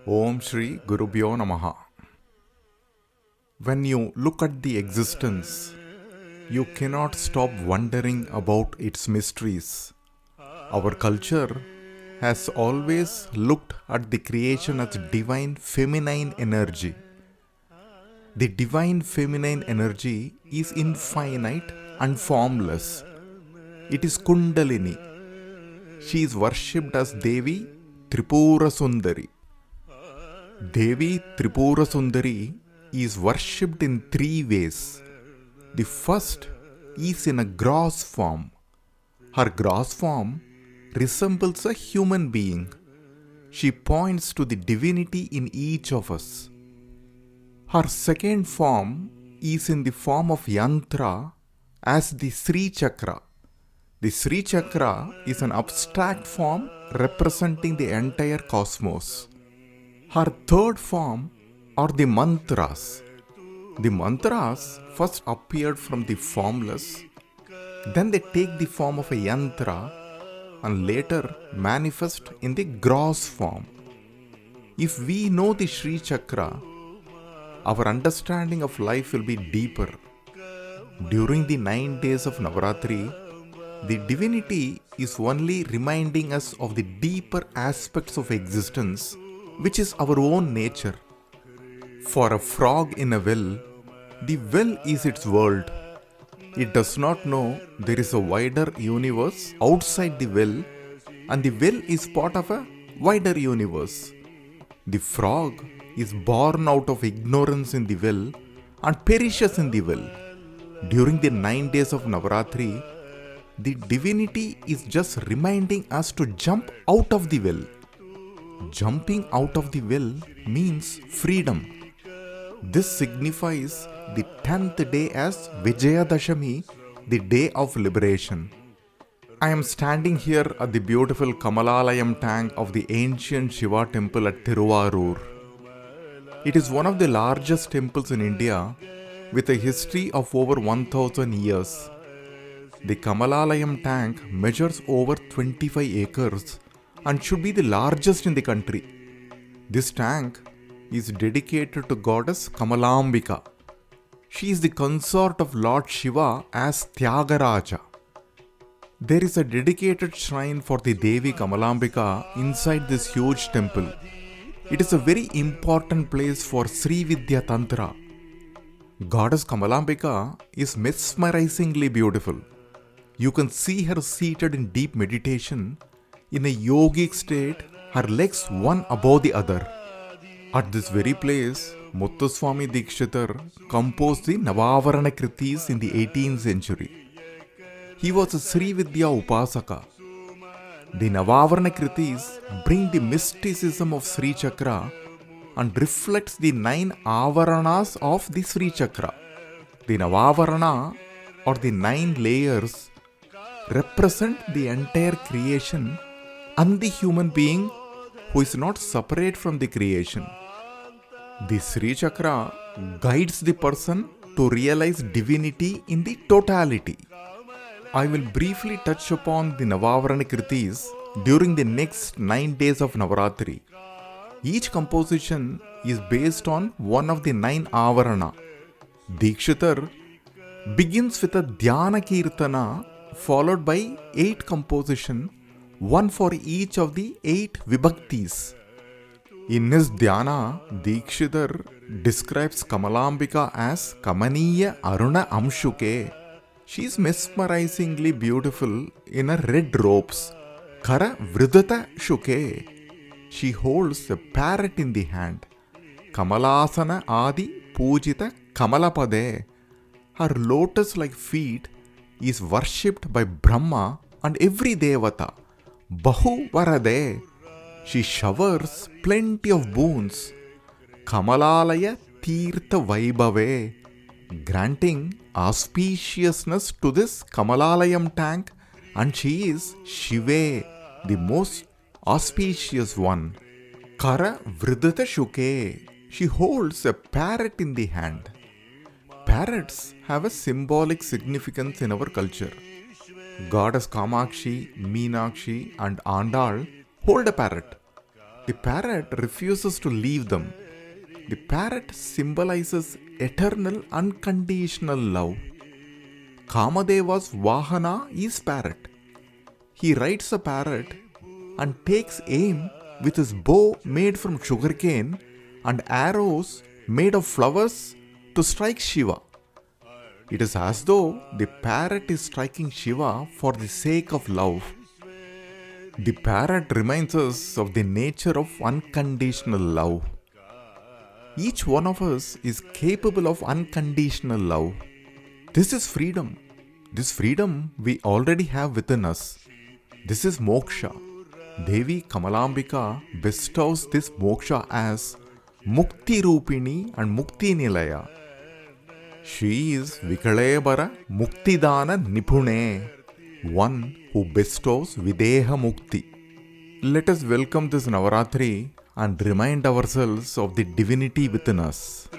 Om Shri Gurubhyo Namaha. When you look at the existence, you cannot stop wondering about its mysteries. Our culture has always looked at the creation as divine feminine energy. The divine feminine energy is infinite and formless. It is Kundalini. She is worshipped as Devi Tripura Sundari. Devi Tripura Sundari is worshipped in three ways. The first is in a gross form. Her gross form resembles a human being. She points to the divinity in each of us. Her second form is in the form of yantra as the Sri Chakra. The Sri Chakra is an abstract form representing the entire cosmos. Her third form are the mantras. The mantras first appeared from the formless, then they take the form of a yantra and later manifest in the gross form. If we know the Sri Chakra, our understanding of life will be deeper. During the 9 days of Navaratri, the divinity is only reminding us of the deeper aspects of existence, which is our own nature. For a frog in a well is its world. It does not know there is a wider universe outside the well, and the well is part of a wider universe. The frog is born out of ignorance in the well and perishes in the well. During the 9 days of Navaratri, the divinity is just reminding us to jump out of the well. Jumping out of the well means freedom. This signifies the 10th day as Vijayadashami, the day of liberation. I am standing here at the beautiful Kamalayam tank of the ancient Shiva temple at Tiruvarur. It is one of the largest temples in India with a history of over 1000 years. The Kamalayam tank measures over 25 acres and should be the largest in the country. This tank is dedicated to Goddess Kamalamba. She is the consort of Lord Shiva as Thyagaraja. There is a dedicated shrine for the Devi Kamalamba inside this huge temple. It is a very important place for Sri Vidya Tantra. Goddess Kamalamba is mesmerizingly beautiful. You can see her seated in deep meditation. In a yogic state, her legs one above the other. At this very place, Muthuswamy Dikshithar composed the Navavarana Kritis in the 18th century. He was a Sri Vidya Upasaka. The Navavarana Kritis bring the mysticism of Sri Chakra and reflects the 9 Avaranas of the Sri Chakra. The Navavarana, or the 9 layers, represent the entire creation and the human being who is not separate from the creation. The Sri Chakra guides the person to realize divinity in the totality. I will briefly touch upon the Navavarana Kritis during the next 9 days of Navaratri. Each composition is based on one of the 9 Avarana. Dikshithar begins with a Dhyana Kirtana followed by 8 compositions, one for each of the 8 Vibhaktis. In his Dhyana, Dikshithar describes Kamalamba as Kamaniya Aruna Amshuke. She is mesmerizingly beautiful in her red robes. Kara Vridata Shuke. She holds a parrot in the hand. Kamalasana Adi Pujita Kamalapade. Her lotus-like feet is worshipped by Brahma and every Devata. Bahu Varade. She showers plenty of boons. Kamalalaya Tirtha Vaibhave, granting auspiciousness to this Kamalayam tank, and she is Shive, the most auspicious one. Kara Vridata Shuke. She holds a parrot in the hand. Parrots have a symbolic significance in our culture. Goddess Kamakshi, Meenakshi and Andal hold a parrot. The parrot refuses to leave them. The parrot symbolizes eternal unconditional love. Kamadeva's Vahana is parrot. He rides a parrot and takes aim with his bow made from sugarcane and arrows made of flowers to strike Shiva. It is as though the parrot is striking Shiva for the sake of love. The parrot reminds us of the nature of unconditional love. Each one of us is capable of unconditional love. This is freedom. This freedom we already have within us. This is moksha. Devi Kamalambika bestows this moksha as Mukti Rupini and Mukti Nilaya. She is Vikalebara Muktidana Nipune, one who bestows Videha Mukti. Let us welcome this Navaratri and remind ourselves of the divinity within us.